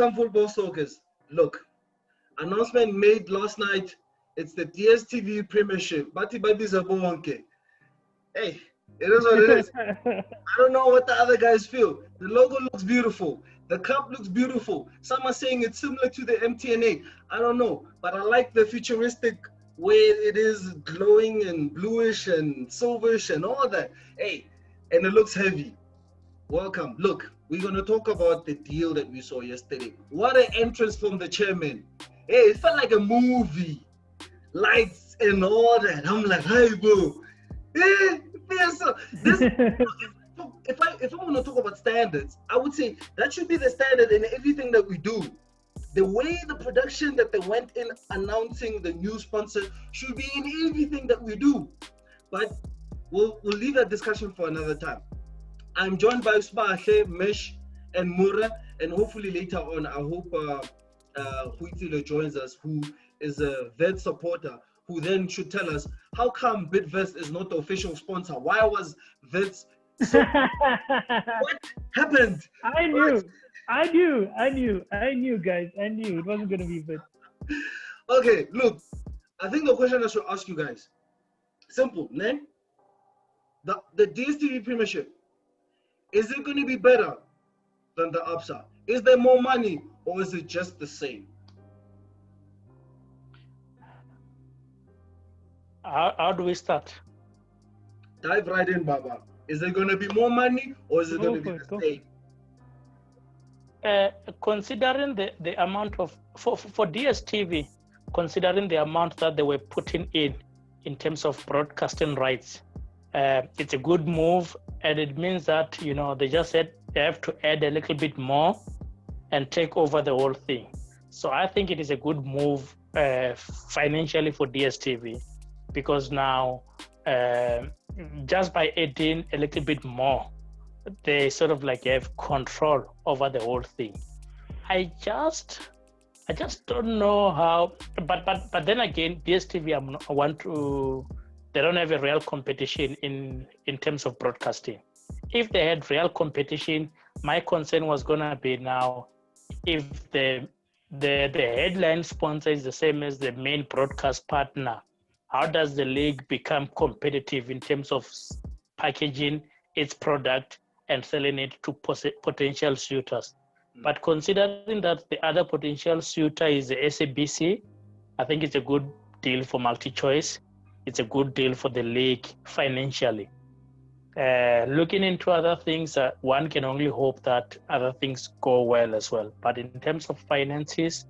Welcome, football stalkers. Look, announcement made last night. It's the Dstv Premiership. Bati Bati Zabonke. Hey, it is what it is. I don't know what the other guys feel. The logo looks beautiful. The cup looks beautiful. Some are saying it's similar to the MTNA. I don't know, but I like the futuristic way it is, glowing and bluish and silverish and all that. Hey, and it looks heavy. Welcome. Look, we're going to talk about the deal that we saw yesterday. What an entrance from the chairman. Hey, it felt like a movie. Lights and all that. I'm like, hey, bro. Hey, this, if I want to talk about standards, I would say that should be the standard in everything that we do. The way the production that they went in announcing the new sponsor should be in everything that we do. But we'll leave that discussion for another time. I'm joined by Spahle, Mesh, and Mura, and hopefully later on, I hope Huitilo joins us, who is a vet supporter, who then should tell us how come Bitvest is not the official sponsor. Why was Vets so? What happened? I knew, guys. I knew it wasn't going to be Vets. Okay, look, I think the question I should ask you guys, simple, ne? The DSTV Premiership, is it going to be better than the ABSA? Is there more money or is it just the same? How do we start? Dive right in, Baba. Is there going to be more money or is it going to be the same? Considering the amount of, for DSTV, considering the amount that they were putting in terms of broadcasting rights, it's a good move, and it means that, you know, they just said they have to add a little bit more and take over the whole thing. So I think it is a good move financially for DSTV, because now just by adding a little bit more, they sort of like have control over the whole thing. I just don't know how, but then again, DSTV, they don't have a real competition in terms of broadcasting. If they had real competition, my concern was gonna be now, if the headline sponsor is the same as the main broadcast partner, how does the league become competitive in terms of packaging its product and selling it to potential suitors? But considering that the other potential suitor is the SABC, I think it's a good deal for MultiChoice. It's a good deal for the league financially. Looking into other things, one can only hope that other things go well as well. But in terms of finances,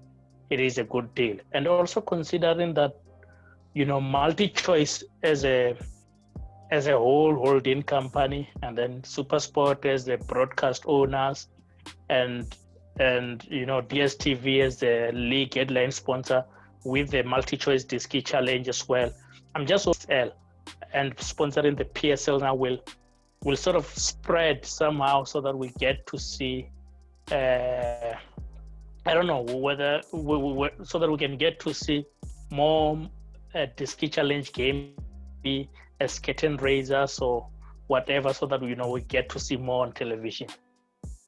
it is a good deal. And also considering that, you know, MultiChoice as a whole holding company, and then SuperSport as the broadcast owners, and you know, DSTV as the league headline sponsor with the MultiChoice Diski Challenge as well. I'm just PSL, and sponsoring the PSL now will sort of spread somehow so that we get to see, I don't know whether so that we can get to see more Diski Challenge game, be as curtain raisers or whatever, so that, you know, we get to see more on television.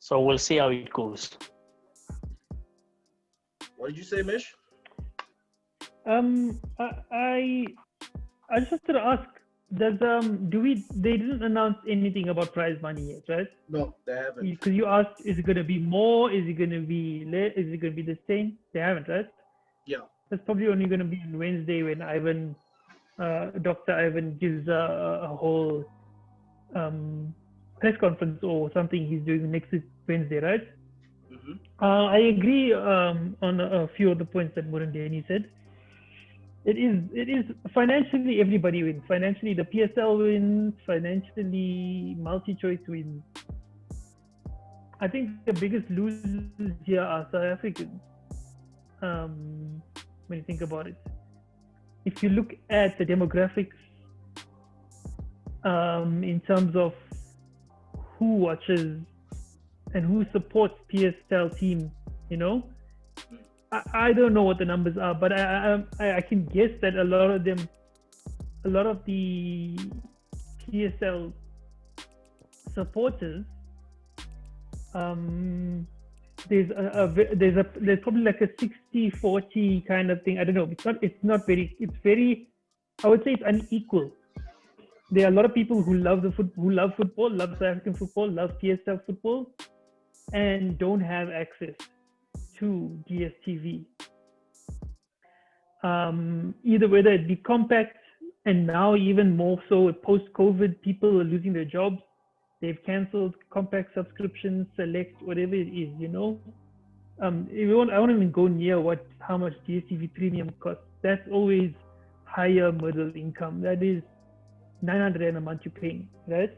So we'll see how it goes. What did you say, Mish? I just wanted to ask, they didn't announce anything about prize money yet, right? No, they haven't. Because you asked, is it going to be more? Is it going to be less? Is it going to be the same? They haven't, right? Yeah. That's probably only going to be on Wednesday when Dr. Ivan gives a whole press conference or something he's doing next Wednesday, right? Mm-hmm. I agree on a few of the points that Murendeni said. It is financially, everybody wins. Financially, the PSL wins. Financially, MultiChoice wins. I think the biggest losers here are South Africans. When you think about it, if you look at the demographics, in terms of who watches and who supports PSL teams, you know, I don't know what the numbers are, but I can guess that a lot of the PSL supporters there's probably like a 60-40 kind of thing. I don't know. It's not very. It's very. I would say it's unequal. There are a lot of people who love football, love South African football, love PSL football, and don't have access to DSTV. Either whether it be compact, and now even more so post-COVID, people are losing their jobs. They've cancelled compact subscriptions, select, whatever it is, you know. I won't even go near how much DSTV premium costs. That's always higher middle income. That is 900 Rand a month you're paying, right?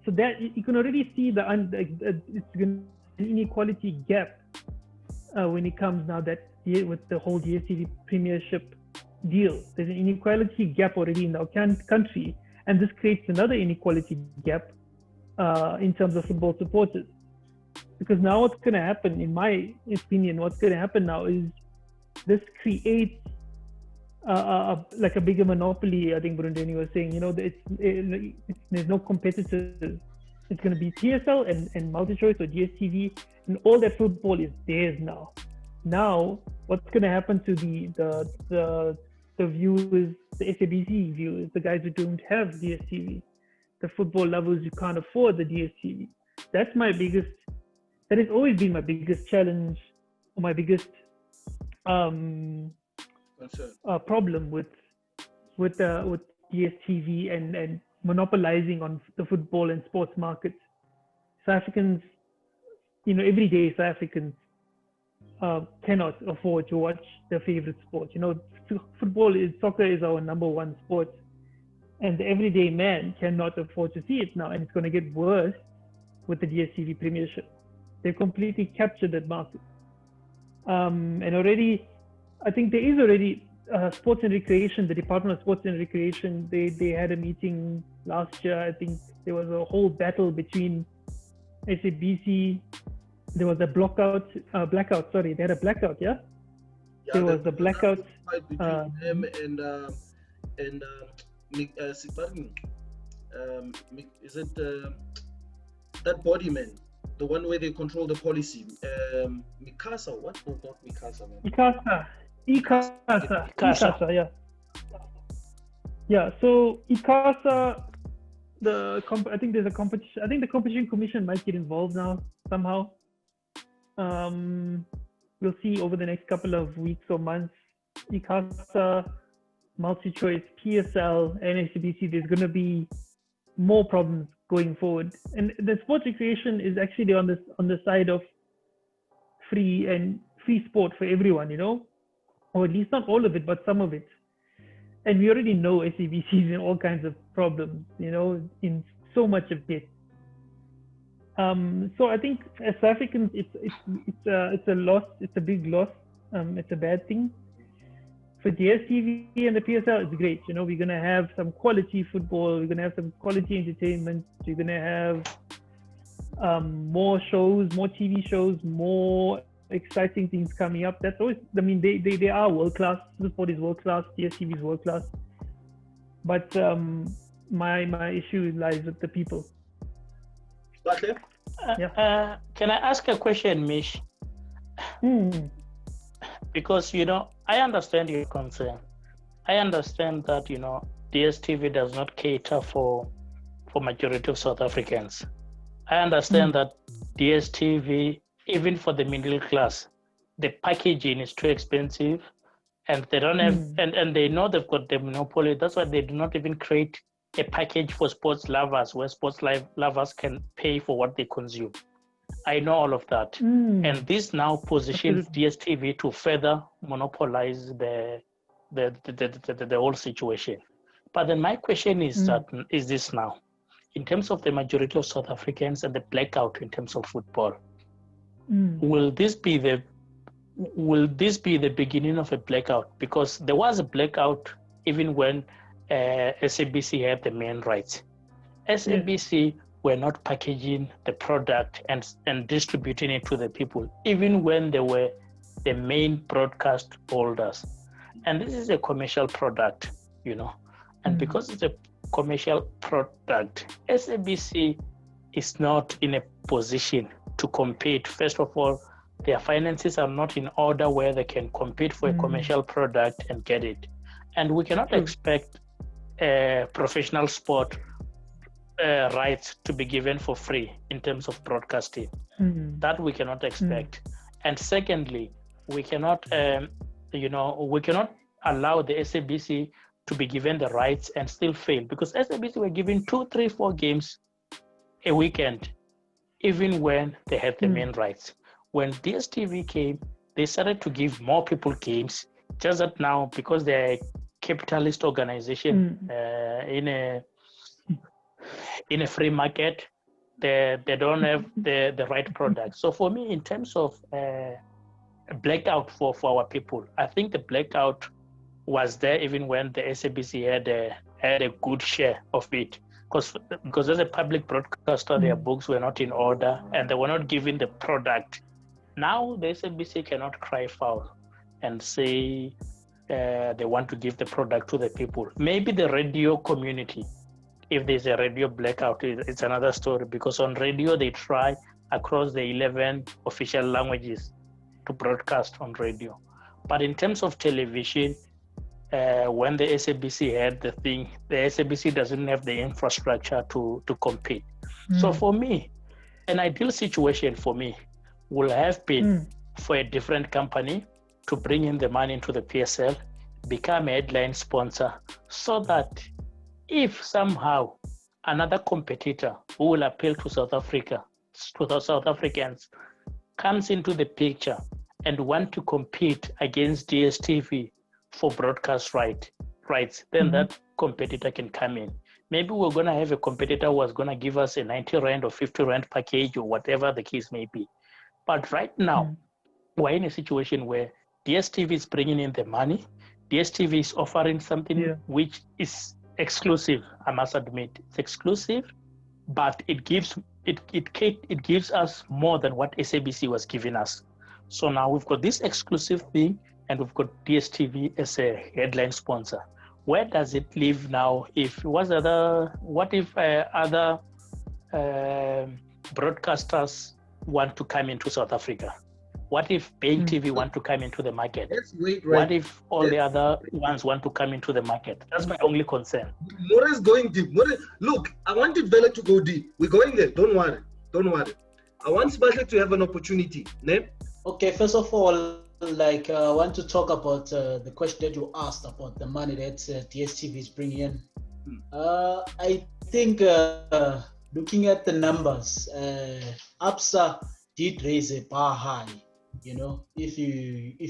So that you can already see it's an inequality gap when it comes now that with the whole DSTV Premiership deal. There's an inequality gap already in our country. And this creates another inequality gap in terms of football supporters. Because now what's going to happen, in my opinion, what's going to happen now is this creates like a bigger monopoly. I think Burundeni was saying, you know, there's no competitors. It's going to be PSL and MultiChoice or DSTV, and all that football is theirs now. Now, what's going to happen to the viewers, the SABC viewers, the guys who don't have DSTV, the football lovers who can't afford the DSTV? That has always been my biggest challenge, or my biggest problem with DSTV and monopolizing on the football and sports markets. South Africans, you know, everyday South Africans cannot afford to watch their favorite sport. You know, soccer is our number one sport, and the everyday man cannot afford to see it now, and it's going to get worse with the DSTV Premiership. They've completely captured that market, and already, I think there is already Sports and Recreation, the Department of Sports and Recreation. They had a meeting last year. I think there was a whole battle between SABC. There was a blackout. Sorry, they had a blackout. Yeah. There was a blackout fight between them and is it that body man, the one where they control the policy? Mikasa, what? No, not Mikasa, man. ICASA, yeah. Yeah, so ICASA, I think there's a competition. I think the Competition Commission might get involved now somehow. We'll see over the next couple of weeks or months. ICASA, MultiChoice, PSL, and SABC, there's going to be more problems going forward. And the sports recreation is actually on the side of free sport for everyone, you know, or at least not all of it, but some of it. And we already know SABC is in all kinds of problems, you know, in so much of debt. So I think as South Africans, it's a loss. It's a big loss. It's a bad thing. For DSTV and the PSL, it's great. You know, we're gonna have some quality football. We're gonna have some quality entertainment. We're gonna have more shows, more TV shows, more exciting things coming up. That's always. I mean, they are world class. The sport is world class. DSTV is world class. But my issue lies with the people. Okay. Can I ask a question, Mish? Because, you know, I understand your concern. I understand that, you know, DSTV does not cater for majority of South Africans. I understand that DSTV, even for the middle class, the packaging is too expensive, and they don't have, and they know they've got the monopoly. That's why they do not even create a package for sports lovers where sports lovers can pay for what they consume. I know all of that. And this now positions DSTV to further monopolize the whole situation. But then my question is is this now, in terms of the majority of South Africans and the blackout in terms of football, will this be the beginning of a blackout? Because there was a blackout even when SABC had the main rights. SABC were not packaging the product and distributing it to the people, even when they were the main broadcast holders. And this is a commercial product, you know. And because it's a commercial product, SABC is not in a position to compete. First of all, their finances are not in order where they can compete for a commercial product and get it. And we cannot expect professional sport rights to be given for free in terms of broadcasting. That we cannot expect. And secondly, we cannot, we cannot allow the SABC to be given the rights and still fail, because SABC were giving 2, 3, 4 games a weekend, even when they had the main rights. When DSTV came, they started to give more people games. Just that now, because they're a capitalist organization in a free market, they don't have the right product. So for me, in terms of a blackout for our people, I think the blackout was there even when the SABC had a good share of it. Because as a public broadcaster, their books were not in order and they were not given the product. Now the SABC cannot cry foul and say they want to give the product to the people. Maybe the radio community, if there's a radio blackout, it's another story, because on radio they try across the 11 official languages to broadcast on radio. But in terms of television, when the SABC had the thing, the SABC doesn't have the infrastructure to compete. So for me, an ideal situation for me will have been for a different company to bring in the money into the PSL, become a headline sponsor, so that if somehow another competitor who will appeal to South Africa, to the South Africans, comes into the picture and want to compete against DSTV for broadcast rights, then that competitor can come in. Maybe we're going to have a competitor who is going to give us a 90 Rand or 50 Rand package or whatever the case may be. But right now, we're in a situation where DSTV is bringing in the money. DSTV is offering something which is exclusive, I must admit. It's exclusive, but it gives us more than what SABC was giving us. So now we've got this exclusive thing, and we've got DSTV as a headline sponsor. Where does it leave now? What if other broadcasters want to come into South Africa? What if Bay TV want to come into the market? What if all the other ones want to come into the market? That's my only concern. More is going deep. Look, I wanted Vela to go deep. We're going there. Don't worry. I want Sibashle to have an opportunity. Ne? Okay, first of all, I want to talk about the question that you asked about the money that DSTV is bringing in. I think looking at the numbers, ABSA did raise a bar high. If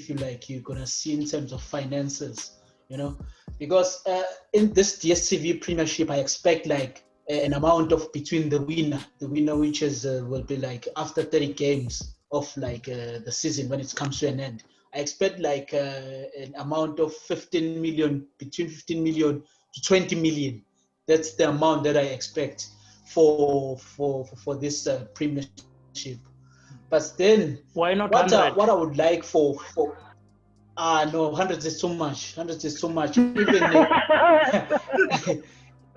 you like, you're gonna see in terms of finances. Because in this DSTV Premiership, I expect like an amount of between the winner which is will be like after 30 games of like the season when it comes to an end. I expect like an amount of 15 million, between 15 million to 20 million. That's the amount that I expect for this Premiership. But then why not what I would like for no, 100 is too much. 100 is too much.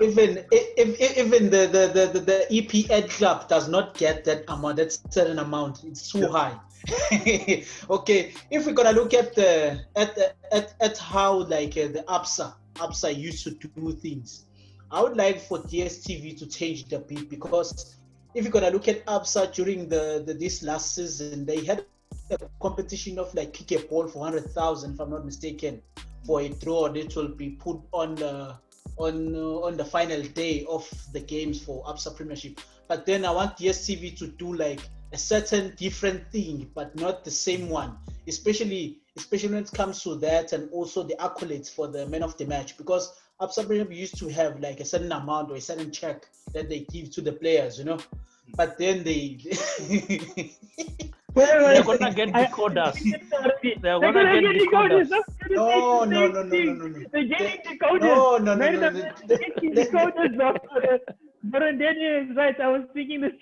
Even the EPL club does not get that amount, that certain amount. It's too high. Okay, if we're gonna look at how like the ABSA used to do things, I would like for DSTV to change the beat, because if you're gonna look at ABSA during this last season, they had a competition of like kick a ball for 100,000, if I'm not mistaken, for a draw that will be put on the final day of the games for ABSA Premiership. But then I want DSTV to do like a certain different thing, but not the same one, especially when it comes to that, and also the accolades for the man of the match, because ABSA Premiership used to have like a certain amount or a certain check that they give to the players, but then they're gonna get decoders. They're gonna get decoders. No. They're getting decoders. No. Decoders. But Daniel is right. I was thinking this.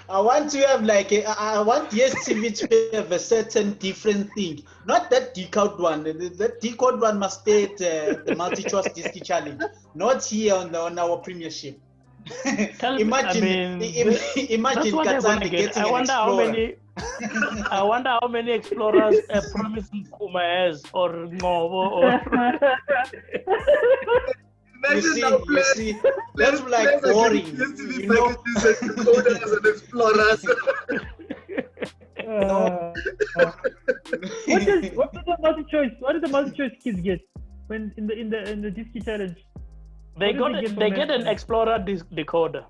I want to have like I want DSTV to have a certain different thing, not that decode one. That decode one must stay at the multi-choice disc challenge, not here on our Premiership. Imagine that's what they're gonna Katani get. getting an explorer. I wonder how many explorers Promise Nkuma has or Ngobo or. You see, that's like boring. You know, packages and decoders and explorers. What did the multi-choice kids get when in the Disky challenge? They get an explorer decoder.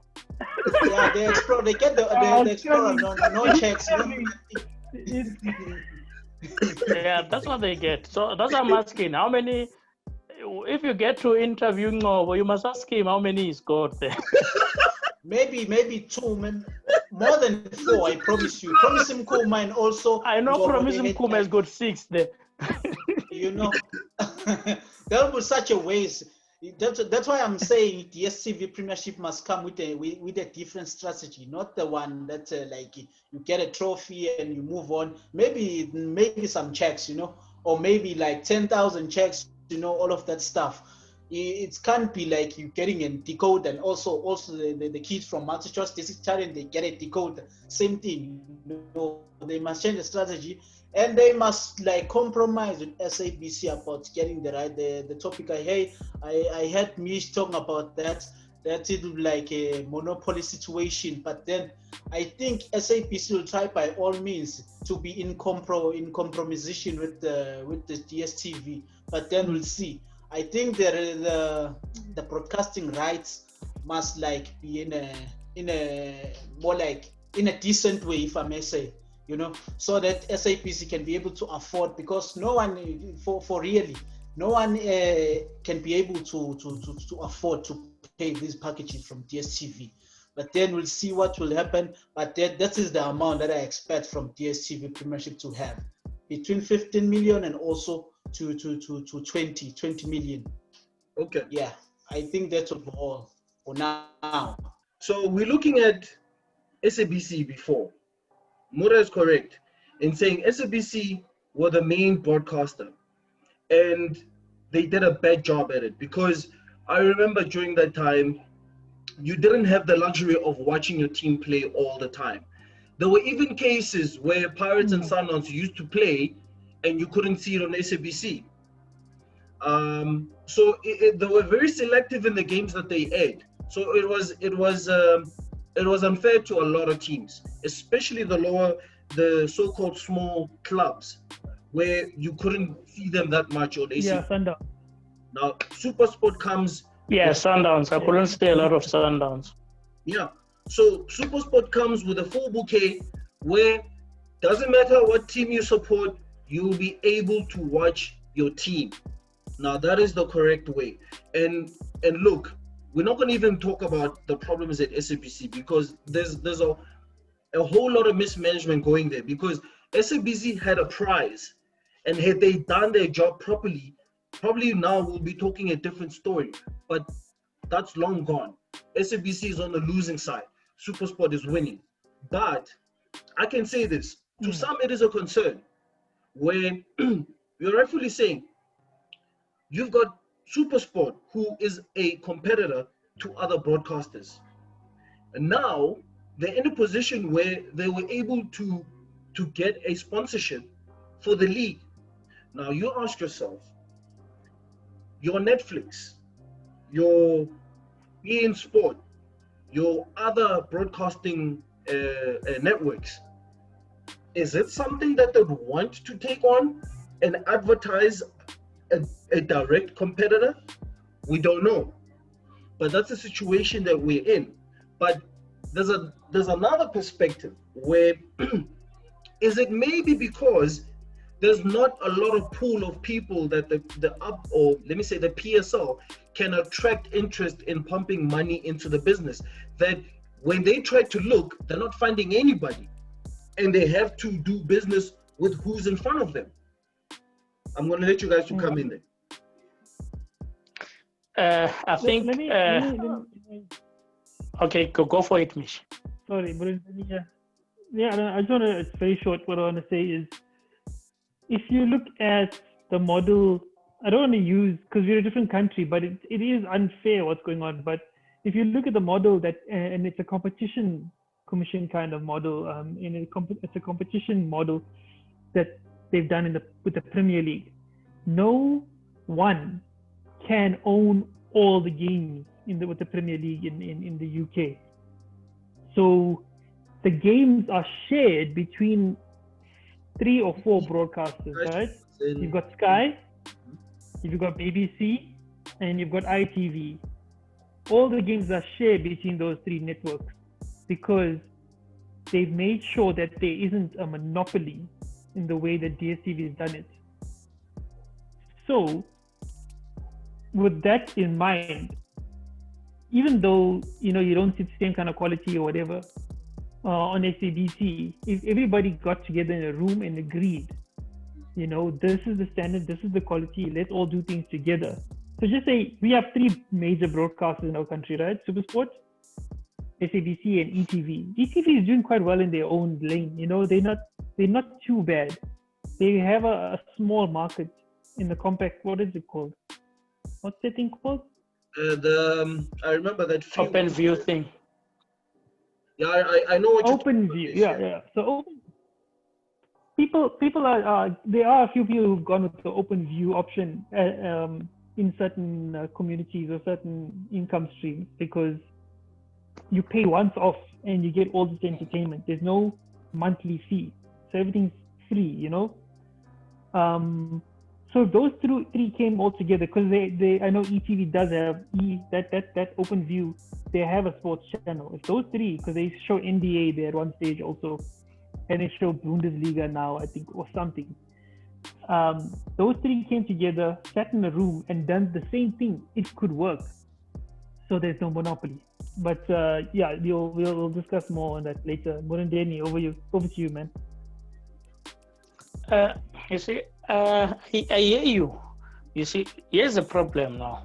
Yeah, they explore. They get the explorer. No checks. Yeah, that's what they get. So that's what I'm asking. How many? If you get to interview Ngobo, you must ask him how many he's got there. Maybe 2, man. More than 4, I promise you. Promise him Kuma and also. I know Promise him Kuma has got 6 there. You know, that was such a waste. That's why I'm saying the Dstv Premiership must come with a different strategy, not the one that like you get a trophy and you move on. Maybe some checks, you know, or maybe like 10,000 checks, you know, all of that stuff. It can't be like you getting a decode and also the kids from multi-choice district challenge, they get a decode. Same thing. You know, they must change the strategy. And they must like compromise with SABC about getting the topic. I heard Mish talking about that it would like a monopoly situation, but then I think SABC will try by all means to be in compromisation with the DSTV, but then we'll see. I think the broadcasting rights must like be in a more like in a decent way, if I may say. You know, so that SAPC can be able to afford, because no one for really no one can be able to afford to pay these packages from DSTV. But then we'll see what will happen. But that is the amount that I expect from DSTV Premiership to have, between 15 million and also to 20 million. Okay. Yeah, I think that's all for now. So we're looking at SABC before. Mura is correct in saying SABC were the main broadcaster, and they did a bad job at it, because I remember during that time you didn't have the luxury of watching your team play all the time. There were even cases where Pirates and Sundowns used to play and you couldn't see it on SABC. So they were very selective in the games that they aired. So it was unfair to a lot of teams, especially the so-called small clubs, where you couldn't see them that much on AC. Yeah, Sundowns. Now, SuperSport comes. Yeah, Sundowns. I couldn't see a lot of Sundowns. Yeah. So SuperSport comes with a full bouquet where doesn't matter what team you support, you'll be able to watch your team. Now, that is the correct way. And look, we're not going to even talk about the problems at SABC, because there's a whole lot of mismanagement going there, because SABC had a prize, and had they done their job properly, probably now we'll be talking a different story. But that's long gone. SABC is on the losing side. SuperSport is winning. But I can say this, to some it is a concern, where you're rightfully saying you've got SuperSport, who is a competitor to other broadcasters. And now they're in a position where they were able to get a sponsorship for the league. Now you ask yourself, your Netflix, your beIN Sport, your other broadcasting networks, is it something that they want to take on and advertise a direct competitor? We don't know, but that's the situation that we're in. But there's another perspective where is it maybe because there's not a lot of pool of people that the PSL can attract interest in pumping money into the business, that when they try to look, they're not finding anybody, and they have to do business with who's in front of them. I'm going to let you guys to come in there. I think. Okay, go for it, Mish. Sorry, but I just want to. It's very short. What I want to say is, if you look at the model, I don't want to use, because we're a different country, but it is unfair what's going on. But if you look at the model that, and it's a competition commission kind of model, it's a competition model that they've done with the Premier League. No one can own all the games with the Premier League in the UK. So the games are shared between 3 or 4 broadcasters, right? You've got Sky, you've got BBC, and you've got ITV. All the games are shared between those 3 networks because they've made sure that there isn't a monopoly in the way that DStv has done it. So, with that in mind, even though you don't see the same kind of quality or whatever on SABC, if everybody got together in a room and agreed, this is the standard, this is the quality, let's all do things together. So just say we have 3 major broadcasters in our country, right? SuperSport, SABC, and ETV. ETV is doing quite well in their own lane. They're not too bad. They have a small market in the compact. What is it called? What's that thing called? I remember that Open view thing. Yeah, I know what Open view. Yeah. So people are there are a few people who've gone with the open view option in certain communities or certain income streams because you pay once off and you get all this entertainment. There's no monthly fee, so everything's free. So those 3 came all together because I know ETV does have that open view. They have a sports channel. If those 3, because they show NBA there at one stage also, and they show Bundesliga now, I think, or something. Those 3 came together, sat in a room, and done the same thing. It could work. So there's no monopoly. But we'll discuss more on that later. Murendeni, over to you, man. You see, I hear you. You see, here's the problem now.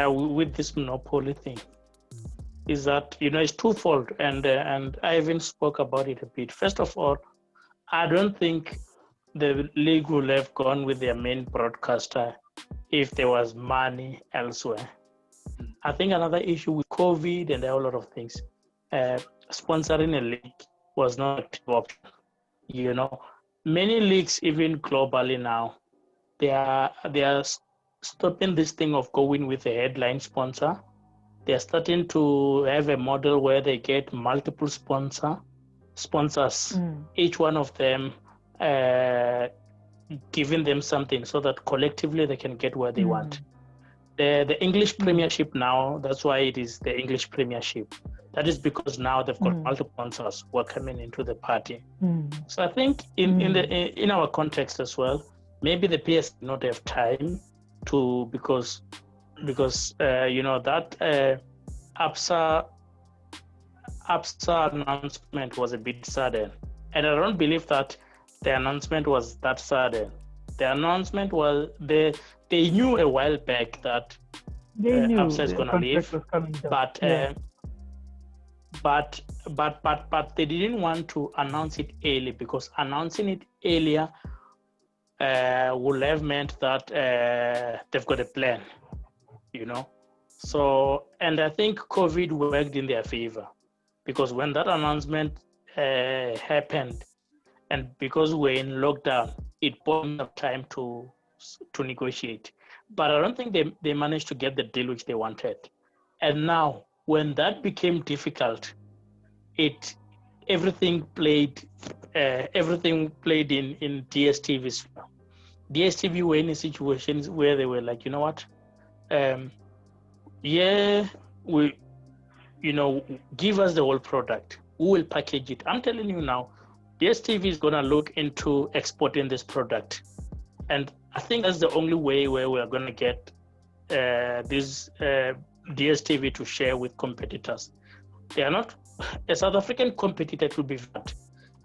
With this monopoly thing, is that it's twofold, and I even spoke about it a bit. First of all, I don't think the league would have gone with their main broadcaster if there was money elsewhere. I think another issue with COVID and a whole lot of things, sponsoring a league was not an option. Many leagues, even globally now, they are stopping this thing of going with a headline sponsor. They're starting to have a model where they get multiple sponsors, each one of them giving them something so that collectively they can get where they want. The English Premiership now, that's why it is the English Premiership. That is because now they've got multiple sponsors who are coming into the party. So I think in our context as well, maybe the PS did not have time to because that APSA announcement was a bit sudden, and I don't believe that the announcement was that sudden. The announcement was they knew a while back that APSA is going to leave, but they didn't want to announce it early because announcing it earlier would have meant that they've got a plan, So, and I think COVID worked in their favor because when that announcement happened, and because we're in lockdown, it bought enough time to negotiate. But I don't think they managed to get the deal which they wanted. And now, when that became difficult, everything played in DSTV's. DStv were in situations where they were like, you know what, give us the whole product. We will package it. I'm telling you now, DStv is going to look into exporting this product. And I think that's the only way where we're going to get this DStv to share with competitors. They are not, a South African competitor to be that.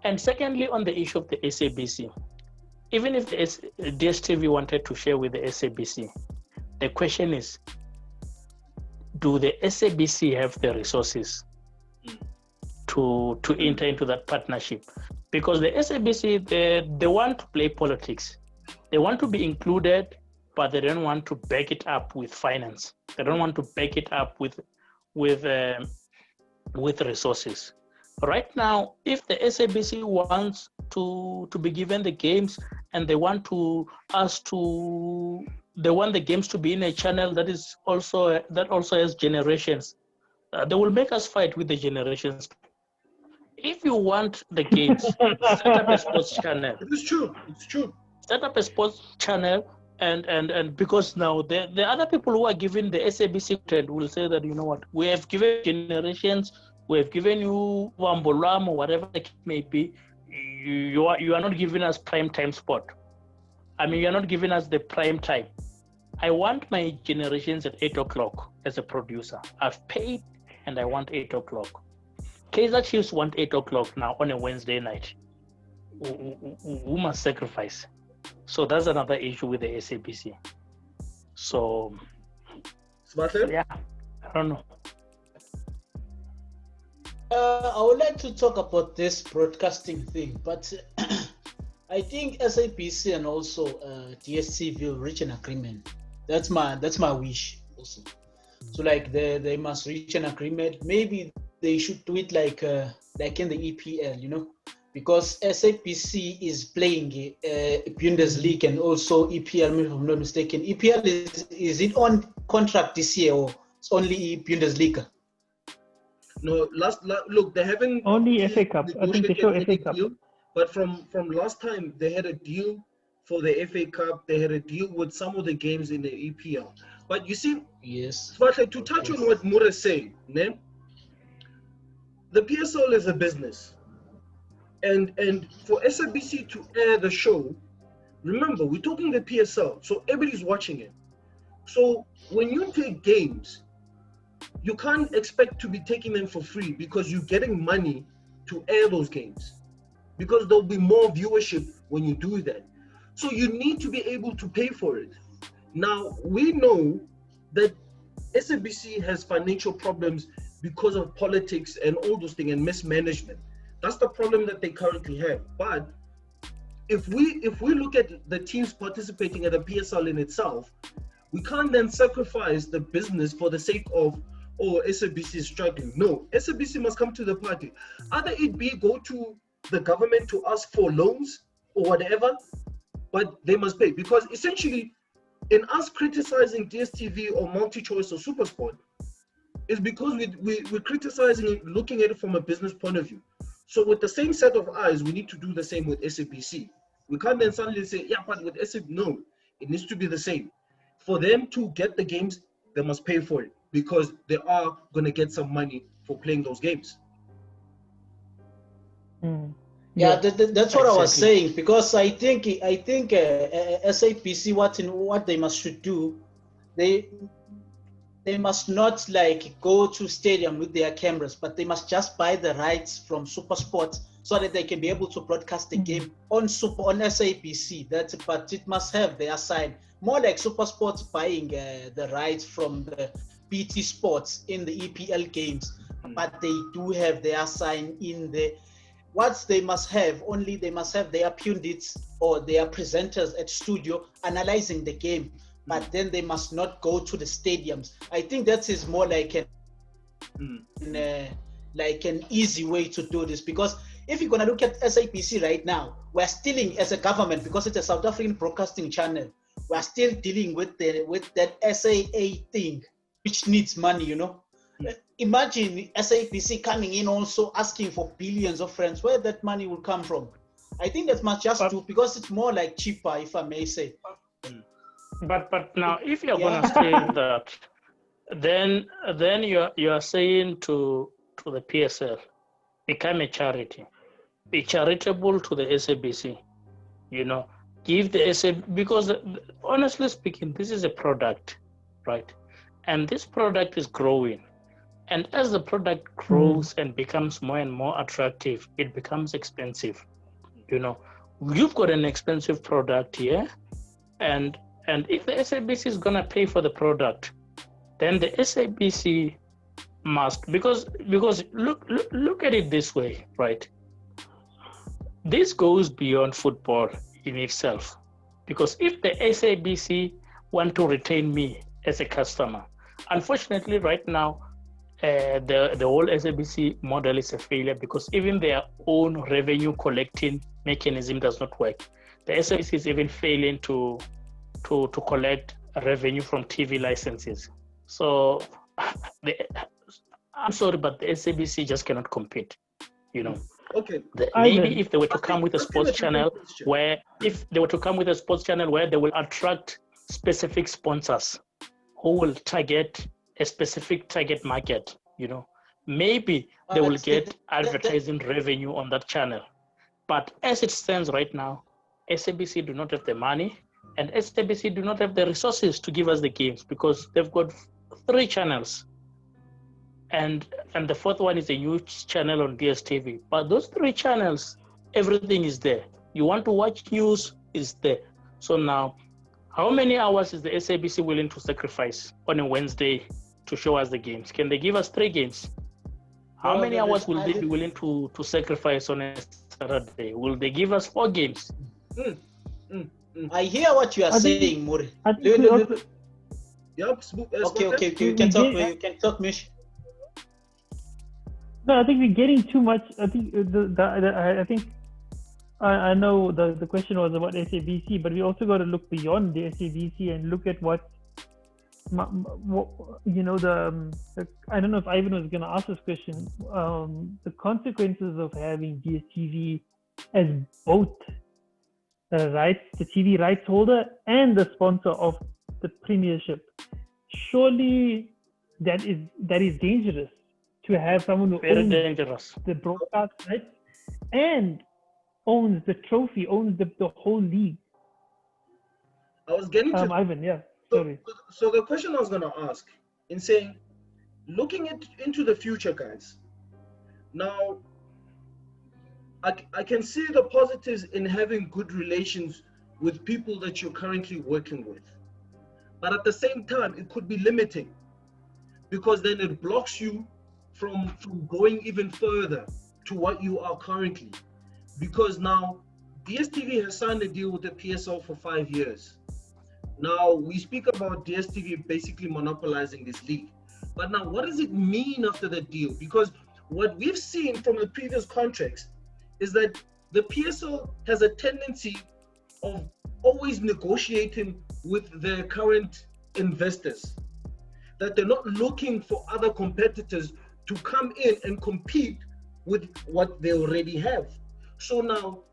And secondly, on the issue of the SABC, even if the DStv wanted to share with the SABC, the question is, do the SABC have the resources to enter into that partnership? Because the SABC, they want to play politics. They want to be included but they don't want to back it up with finance. They don't want to back it up with resources. Right now, if the SABC wants to be given the games and they want the games to be in a channel that also has generations, they will make us fight with the generations. If you want the games, set up a sports channel. It's true. Set up a sports channel, and because now the other people who are giving the SABC content will say that, you know what, we have given generations, we have given you Wambolam or whatever the case may be. You are not giving us prime time sport. I mean, you're not giving us the prime time. I want my generations at 8 o'clock as a producer. I've paid and I want 8 o'clock. Kaizer Chiefs want 8 o'clock now on a Wednesday night. Who must sacrifice? So that's another issue with the SABC. So, yeah, I don't know. I would like to talk about this broadcasting thing, but I think SABC and also Dstv will reach an agreement. That's my wish also. So like they must reach an agreement. Maybe they should do it like in the EPL, you know, because SABC is playing Bundesliga and also EPL. If I'm not mistaken, EPL is it on contract this year or it's only Bundesliga? No, look, they haven't only FA Cup. I think they show FA Cup. Deal, but from last time, they had a deal for the FA Cup. They had a deal with some of the games in the EPL. But you see, yes. But to touch on what Mura is saying, né? The PSL is a business, and for SABC to air the show, remember we're talking the PSL, so everybody's watching it. So when you take games, you can't expect to be taking them for free because you're getting money to air those games, because there'll be more viewership when you do that. So you need to be able to pay for it. Now, we know that SABC has financial problems because of politics and all those things and mismanagement. That's the problem that they currently have. But if we look at the teams participating at the PSL in itself, we can't then sacrifice the business for the sake of, oh, SABC is struggling. No, SABC must come to the party. Either it be go to the government to ask for loans or whatever, but they must pay. Because essentially, in us criticizing DSTV or MultiChoice or SuperSport, is because we're criticizing it, looking at it from a business point of view. So with the same set of eyes, we need to do the same with SABC. We can't then suddenly say, yeah, but with SABC, no, it needs to be the same. For them to get the games, they must pay for it because they are going to get some money for playing those games. Yeah, that's what I was saying, because I think SABC what they should do, they must not like go to stadium with their cameras, but they must just buy the rights from SuperSport so that they can be able to broadcast the game on SABC. But it must have their side, more like SuperSport buying the rights from the BT Sports in the EPL games, but they do have their sign in the. What they must have their pundits or their presenters at studio analyzing the game, but then they must not go to the stadiums. I think that is more like an easy way to do this, because if you're gonna look at SABC right now, we're still as a government, because it's a South African broadcasting channel, we're still dealing with that SAA thing, which needs money, you know. Imagine SABC coming in also asking for billions of rands. Where that money will come from? I think that must just do, because it's more like cheaper, if I may say. But now, if you're gonna say that, then you're saying to the PSL, become a charity, be charitable to the SABC, you know, give the SABC, because honestly speaking, this is a product, right? And this product is growing. And as the product grows and becomes more and more attractive, it becomes expensive. You know, you've got an expensive product here, and if the SABC is gonna pay for the product, then the SABC must, because look at it this way, right? This goes beyond football in itself, because if the SABC want to retain me as a customer. Unfortunately, right now, the whole SABC model is a failure because even their own revenue collecting mechanism does not work. The SABC is even failing to collect revenue from TV licenses. So I'm sorry, but the SABC just cannot compete. You know. Okay. Maybe if they were to come with a sports channel where they will attract specific sponsors who will target a specific target market, you know, maybe they will get advertising revenue on that channel. But as it stands right now, SABC do not have the money and SABC do not have the resources to give us the games because they've got 3 channels. And the 4th one is a news channel on DSTV. But those 3 channels, everything is there. You want to watch news, is there. So now, how many hours is the SABC willing to sacrifice on a Wednesday to show us the games? Can they give us 3 games? How many hours will they be willing to sacrifice on a Saturday? Will they give us 4 games? I hear what you are saying, Muri. Okay, you can talk, Mish. No, I think we're getting too much. I think I know the question was about SABC, but we also got to look beyond the SABC and look at what you know. I don't know if Ivan was going to ask this question. The consequences of having DSTV as both the TV rights holder and the sponsor of the Premiership. Surely that is dangerous. To have someone who owns the broadcast rights and owns the trophy, owns the whole league. I was getting to Ivan, yeah. Sorry. So the question I was going to ask, in saying, looking into the future, guys. Now, I can see the positives in having good relations with people that you're currently working with, but at the same time, it could be limiting because then it blocks you from going even further to what you are currently, because now DSTV has signed a deal with the PSL for 5 years. Now we speak about DSTV basically monopolizing this league, but now what does it mean after the deal? Because what we've seen from the previous contracts is that the PSL has a tendency of always negotiating with their current investors, that they're not looking for other competitors to come in and compete with what they already have. So now,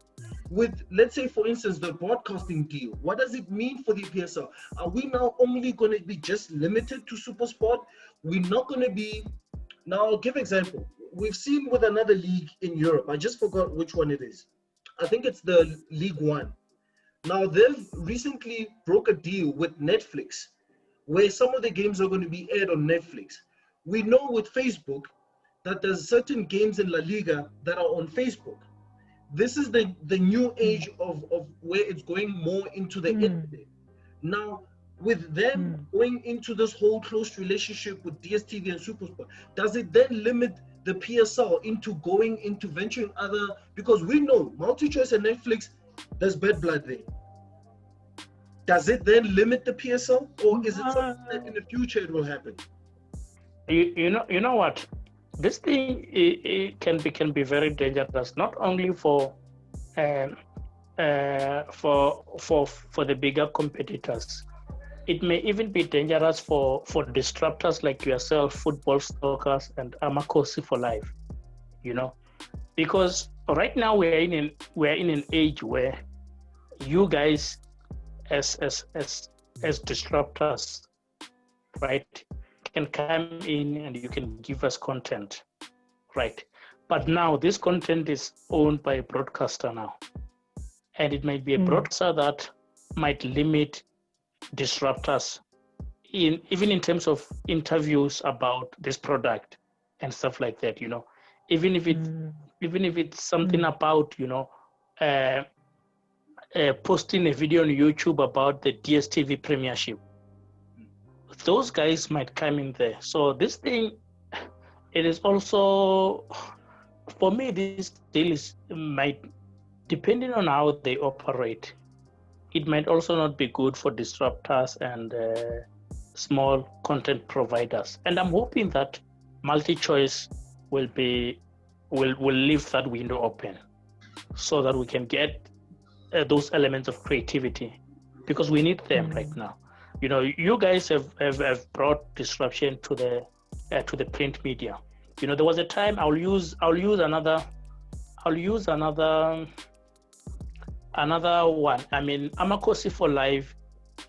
with, let's say, for instance, the broadcasting deal, what does it mean for the PSL? Are we now only going to be just limited to SuperSport? We're not going to be, now I'll give example. We've seen with another league in Europe, I just forgot which one it is. I think it's the League One. Now they've recently broke a deal with Netflix, where some of the games are going to be aired on Netflix. We know with Facebook that there's certain games in La Liga that are on Facebook. This is the new age of where it's going more into the internet. Now, with them going into this whole close relationship with DSTV and SuperSport, does it then limit the PSL into going into venturing other, because we know MultiChoice and Netflix, there's bad blood there. Does it then limit the PSL, or is it something that in the future it will happen? You know what, this thing it can be very dangerous, not only for the bigger competitors. It may even be dangerous for disruptors like yourself, football stalkers, and Amakosi for life. You know, because right now we're in an age where you guys, as disruptors, right, can come in and you can give us content, right? But now this content is owned by a broadcaster now, and it might be a broadcaster that might limit disruptors even in terms of interviews about this product and stuff like that. You know, even if it's something about, you know, posting a video on YouTube about the DSTV Premiership, those guys might come in there. So this thing, it is also, for me, this deal might, depending on how they operate, it might also not be good for disruptors and small content providers. And I'm hoping that multi-choice will leave that window open so that we can get those elements of creativity, because we need them right now. You know, you guys have brought disruption to the print media. You know, there was a time I'll use another one. I mean, Amakosi for Live,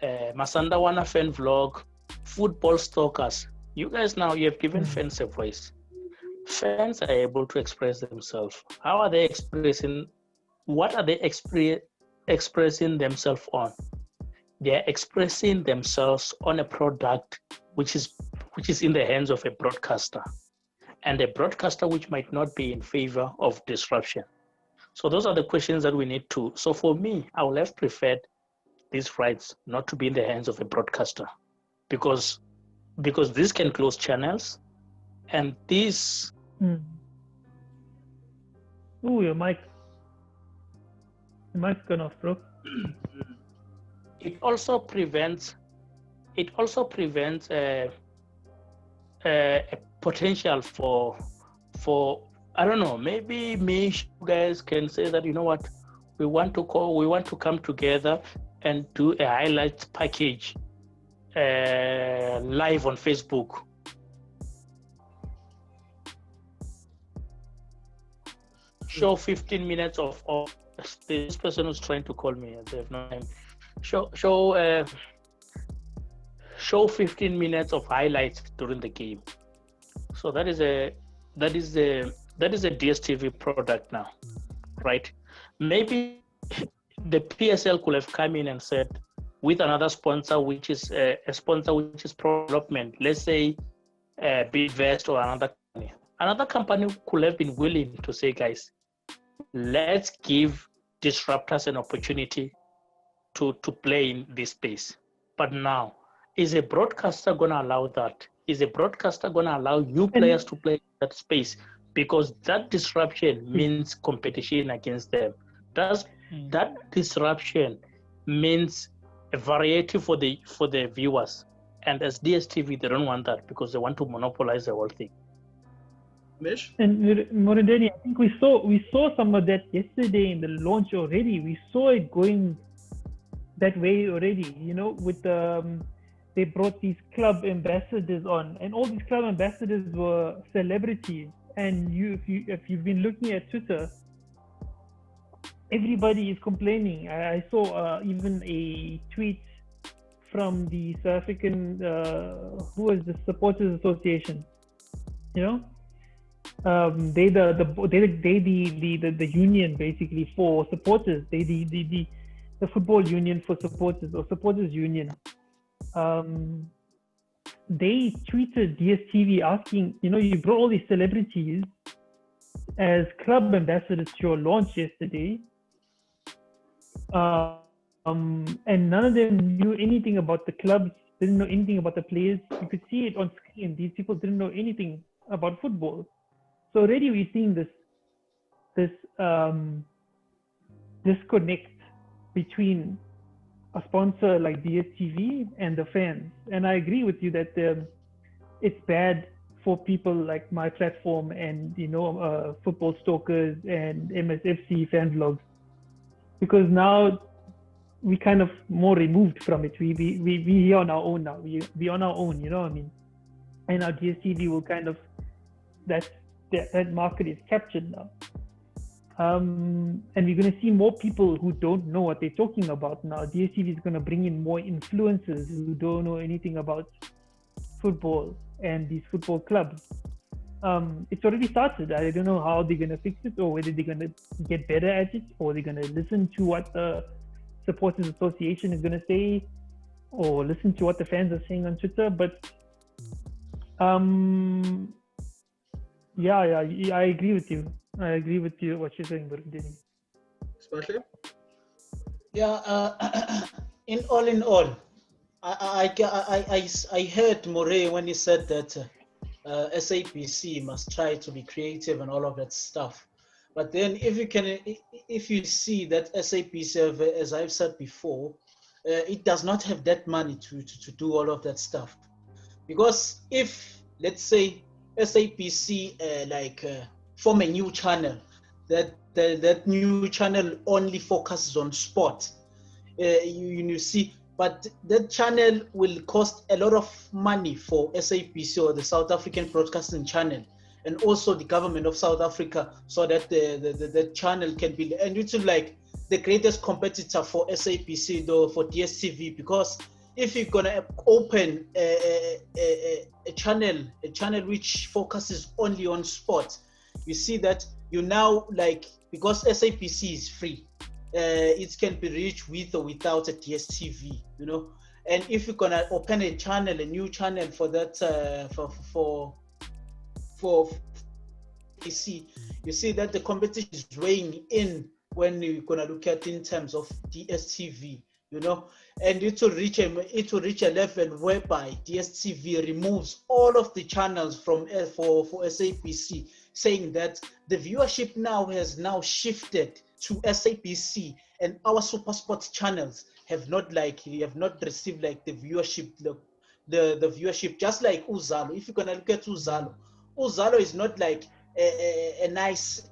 Masanda Wana Fan Vlog, Football Stalkers. You guys now, you have given fans a voice. Fans are able to express themselves. How are they expressing? What are they expressing themselves on? They are expressing themselves on a product which is in the hands of a broadcaster, and a broadcaster which might not be in favor of disruption. So those are the questions that we need to. So for me, I would have preferred these rights not to be in the hands of a broadcaster, because this can close channels, and this. Oh, your mic's gone off, bro. It also prevents a potential for I don't know, maybe you guys can say that, you know what, we want to come together and do a highlights package live on Facebook. Show 15 minutes of this person who's trying to call me. They have no time. Show 15 minutes of highlights during the game. So that is a DStv product now, right? Maybe the PSL could have come in and said, with another sponsor, which is a sponsor which is development, let's say Bidvest or another company could have been willing to say, guys, let's give disruptors an opportunity to play in this space. But now, is a broadcaster going to allow that? Is a broadcaster going to allow new players to play in that space? Because that disruption means competition against them. Does that disruption means a variety for the viewers? And as DStv, they don't want that because they want to monopolize the whole thing. Mish? And Morindeni, I think we saw some of that yesterday in the launch already. We saw it going that way already, you know, with they brought these club ambassadors on, and all these club ambassadors were celebrities. And if you've been looking at Twitter, everybody is complaining. I saw even a tweet from the South African who is the Supporters Association, you know. They the union basically for supporters. They the football union for supporters, or supporters union. They tweeted DStv asking, you know, you brought all these celebrities as club ambassadors to your launch yesterday, and none of them knew anything about the clubs, didn't know anything about the players. You could see it on screen. These people didn't know anything about football. So already we're seeing this disconnect between a sponsor like DStv and the fans. And I agree with you that it's bad for people like my platform and, you know, Football Stalkers and MSFC fan vlogs, because now we kind of more removed from it. We on our own now. We on our own, you know what I mean? And our DStv will kind of, that market is captured now. And we're going to see more people who don't know what they're talking about now. DStv is going to bring in more influencers who don't know anything about football and these football clubs. It's already started. I don't know how they're going to fix it, or whether they're going to get better at it, or they're going to listen to what the Supporters Association is going to say, or listen to what the fans are saying on Twitter. But yeah, I agree with you. I agree with you what you're saying, Morindeni. Especially? Yeah, in all, I heard Moray when he said that SABC must try to be creative and all of that stuff. But then if you see that SABC, as I've said before, it does not have that money to do all of that stuff. Because if, let's say, SABC form a new channel, that new channel only focuses on sport, you see, but that channel will cost a lot of money for SABC or the South African Broadcasting Channel, and also the government of South Africa, so that the channel can be, and it's like the greatest competitor for SABC though, for DSTV, because if you're gonna open a channel which focuses only on sport, you see that you now, like, because SABC is free, it can be reached with or without a DSTV, you know. And if you're gonna open a new channel for that, for you see that the competition is weighing in when you're gonna look at in terms of DSTV, you know. And it will reach a level whereby DSTV removes all of the channels from for SABC, saying that the viewership has shifted to SABC, and our super sports channels have not received like the viewership, the viewership, just like Uzalo. If you're gonna look at Uzalo is not like a nice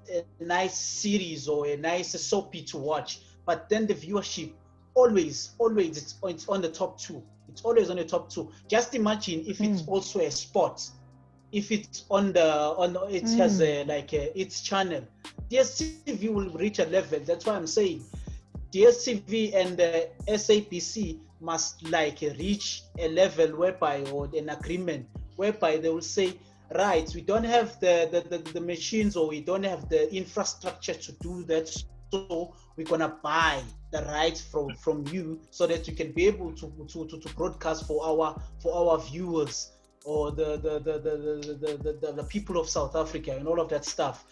series or a nice soapy to watch, but then the viewership always it's on the top two. It's always on the top two. Just imagine if it's also a sport, if it's has its channel, DSTV will reach a level. That's why I'm saying DSTV and SABC must reach a level whereby, or an agreement whereby they will say, right, we don't have the machines, or we don't have the infrastructure to do that, so we're gonna buy the rights from you, so that you can be able to broadcast for our viewers, or the people of South Africa, and all of that stuff.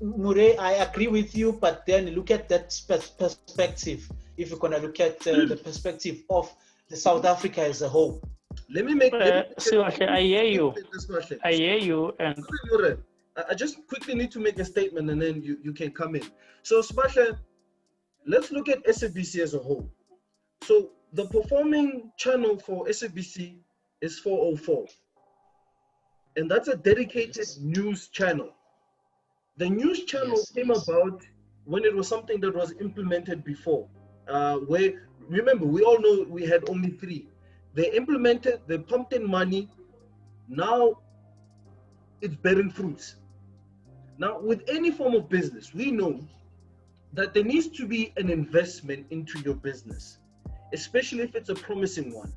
Mure, I agree with you, but then look at that perspective. If you're gonna look at the perspective of the South Africa as a whole. I hear you. I hear you, and I just quickly need to make a statement, and then you can come in. So, Sibashle, let's look at SABC as a whole. So, the performing channel for SABC is 404, and that's a dedicated news channel. The news channel came about when it was something that was implemented before, where, remember, we all know we had only 3. They implemented, they pumped in money, now it's bearing fruits. Now, with any form of business, we know that there needs to be an investment into your business, especially if it's a promising one,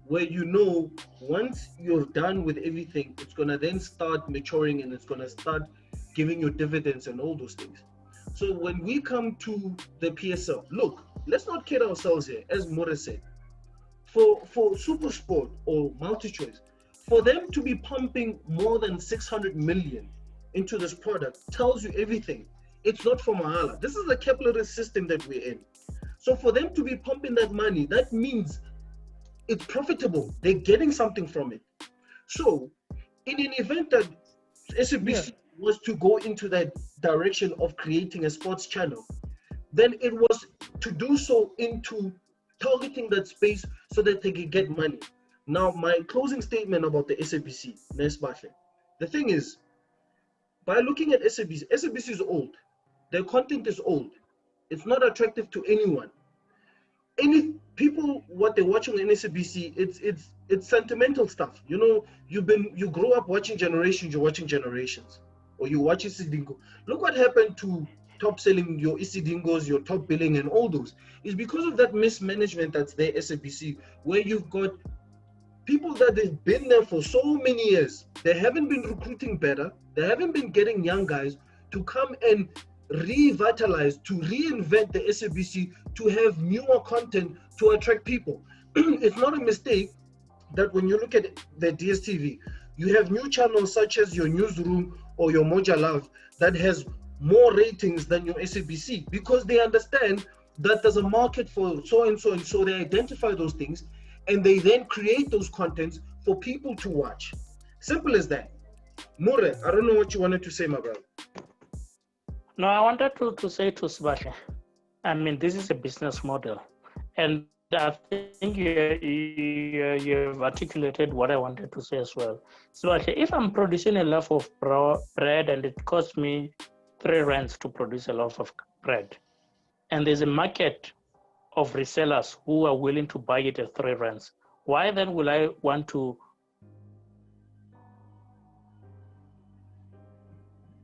where you know once you're done with everything, it's going to then start maturing, and it's going to start giving you dividends and all those things. So when we come to the PSL, look, let's not kid ourselves here, as Mura said. For Super Sport or MultiChoice, for them to be pumping more than 600 million into this product tells you everything. It's not for Mahala. This is the capitalist system that we're in. So for them to be pumping that money, that means it's profitable. They're getting something from it. So in an event that SABC was to go into that direction of creating a sports channel, then it was to do so into targeting that space so that they can get money. Now, my closing statement about the SABC, Nesbahle. The thing is, by looking at SABC, SABC is old. Their content is old. It's not attractive to anyone. Any people, what they're watching on SABC, it's sentimental stuff. You know, you grow up watching Generations, you're watching Generations, or you watch Isidingo. Look what happened to top selling, your Isidingos, your top billing, and all those. It's because of that mismanagement that's there, SABC, where you've got people that they've been there for so many years. They haven't been recruiting better. They haven't been getting young guys to come and revitalize, to reinvent the SABC, to have newer content to attract people. It's not a mistake that when you look at the DSTV, you have new channels such as your Newsroom or your Moja Love that has more ratings than your SABC, because they understand that there's a market for so and so, and so they identify those things, and they then create those contents for people to watch. Simple as that. Mure, I don't know what you wanted to say, my brother. No, I wanted to say to Sibashe, I mean, this is a business model. And I think you've articulated what I wanted to say as well. So if I'm producing a loaf of bread and it costs me 3 rands to produce a loaf of bread, and there's a market of resellers who are willing to buy it at 3 rands, why then will I want to?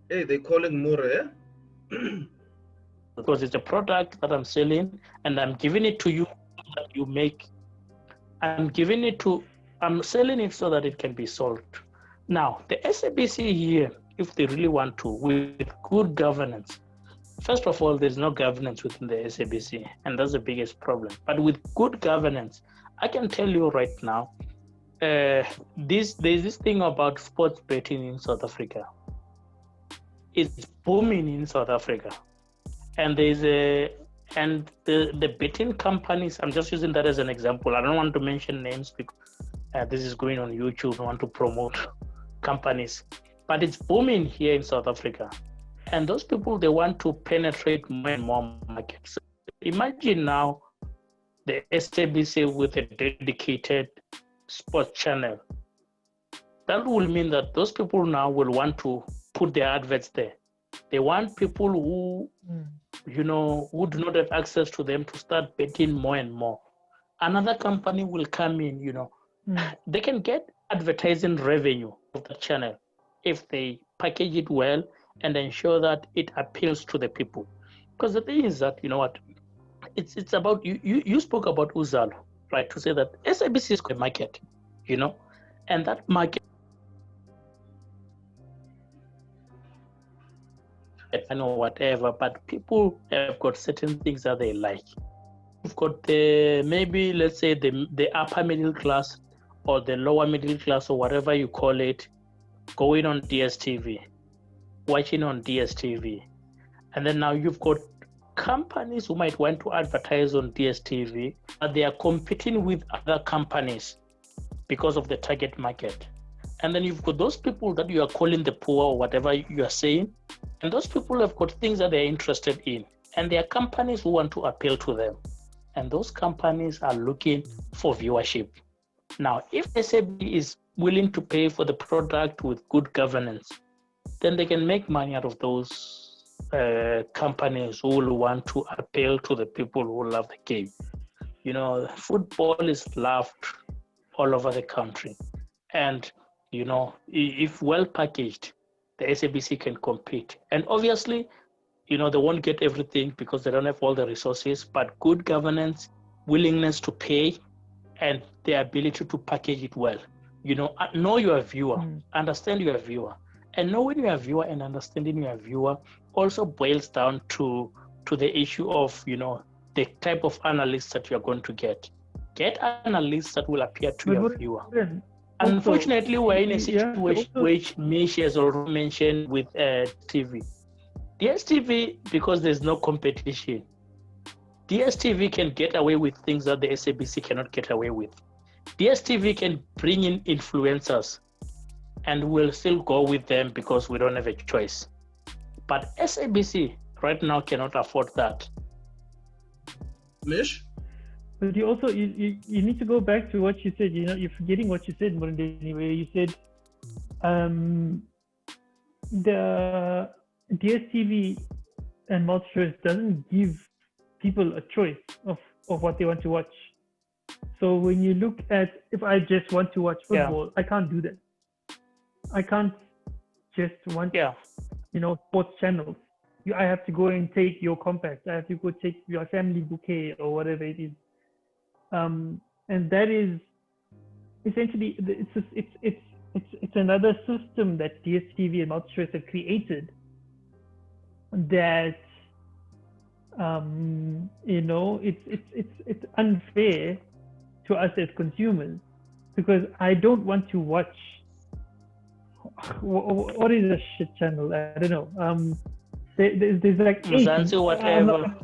Hey, they calling more, eh? Because it's a product that I'm selling and I'm giving it to you so that you make. I'm selling it so that it can be sold. Now, the SABC here, if they really want to, with good governance, first of all, there's no governance within the SABC, and that's the biggest problem. But with good governance, I can tell you right now, there's this thing about sports betting in South Africa. It's booming in South Africa. And the betting companies, I'm just using that as an example. I don't want to mention names because this is going on YouTube. I want to promote companies, but it's booming here in South Africa. And those people, they want to penetrate more and more markets. Imagine now the SABC with a dedicated sports channel. That will mean that those people now will want to put their adverts there. They want people who, who do not have access to them to start betting more and more. Another company will come in, They can get advertising revenue of the channel if they package it well and ensure that it appeals to the people. Because the thing is that, it's about, you spoke about Uzalo, right? To say that SABC is a market, and that market, I know whatever, but people have got certain things that they like. You've got maybe let's say the upper middle class or the lower middle class or whatever you call it, going on DSTV, watching on DSTV. And then now you've got companies who might want to advertise on DSTV, but they are competing with other companies because of the target market. And then you've got those people that you are calling the poor or whatever you are saying, and those people have got things that they're interested in, and there are companies who want to appeal to them. And those companies are looking for viewership. Now, if SAB is willing to pay for the product with good governance, then they can make money out of those companies who will want to appeal to the people who love the game. Football is loved all over the country. And, if well packaged, the SABC can compete. And obviously, they won't get everything because they don't have all the resources, but good governance, willingness to pay, and the ability to package it well. Know your viewer, understand your viewer. And knowing your viewer and understanding your viewer also boils down to the issue of, the type of analysts that you're going to get. Get analysts that will appear to your viewer. Unfortunately, we're in a situation which Mish has already mentioned with TV. DSTV, because there's no competition, DSTV can get away with things that the SABC cannot get away with. DSTV can bring in influencers and we'll still go with them because we don't have a choice. But SABC right now cannot afford that. Mish? But you also you need to go back to what you said. You're forgetting what you said, Murundeni, where you said the DSTV and multi-choice doesn't give people a choice of what they want to watch. So when you look at, if I just want to watch football, I can't do that. I can't just want sports channels. I have to go and take your compact. I have to go take your family bouquet or whatever it is. And that is essentially it's another system that DSTV and multi-choice have created that it's unfair to us as consumers, because I don't want to watch what is a shit channel, I don't know, there's like Mzansi, whatever.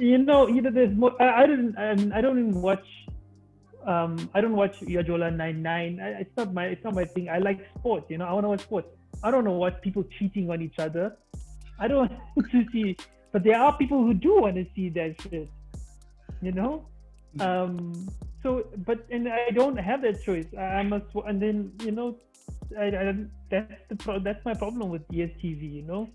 There's more. I don't even watch. I don't watch Yajola 99. It's not my thing. I like sports. I want to watch sports. I don't know what people cheating on each other I don't want to see, but there are people who do want to see that shit, you know. And I don't have that choice. I must, and then that's my problem with DSTV, you know.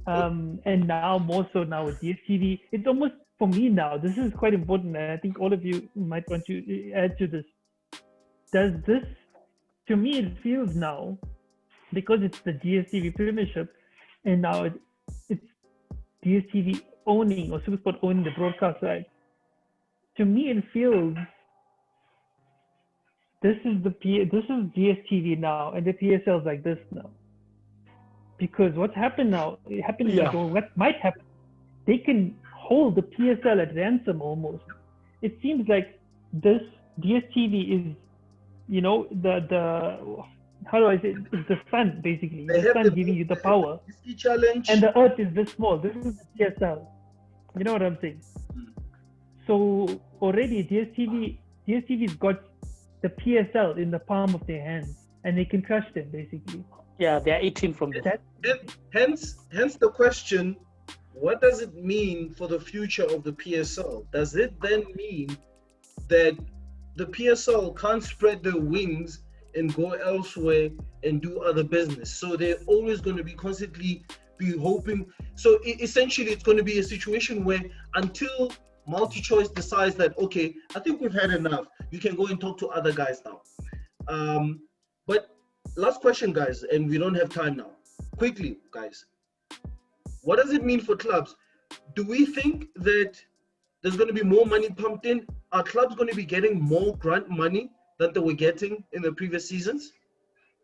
And now more so now with DSTV, it's almost for me now. This is quite important, and I think all of you might want to add to this. Does this, to me, it feels now, because it's the DSTV Premiership, and now it's DSTV owning, or SuperSport owning the broadcast rights. To me, it feels this is DSTV now, and the PSL is like this now. Because what's happened now, what might happen, they can hold the PSL at ransom almost. It seems like this DSTV is, the how do I say? It's the sun basically. The sun giving you the power. Challenge. And the earth is this small. This is the PSL. You know what I'm saying? So already DSTV's got the PSL in the palm of their hands, and they can crush them basically. Yeah, they're eating from that. Hence the question: what does it mean for the future of the PSL? Does it then mean that the PSL can't spread their wings and go elsewhere and do other business? So they're always going to be constantly be hoping. So essentially, it's going to be a situation where until MultiChoice decides that, okay, I think we've had enough, you can go and talk to other guys now. But last question, guys, and we don't have time now. Quickly, guys, what does it mean for clubs? Do we think that there's going to be more money pumped in? Are clubs going to be getting more grant money than they were getting in the previous seasons?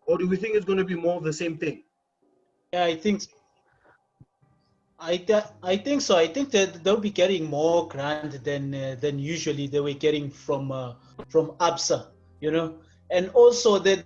Or do we think it's going to be more of the same thing? Yeah, I think so. I think that they'll be getting more grant than usually they were getting from ABSA, you know, and also the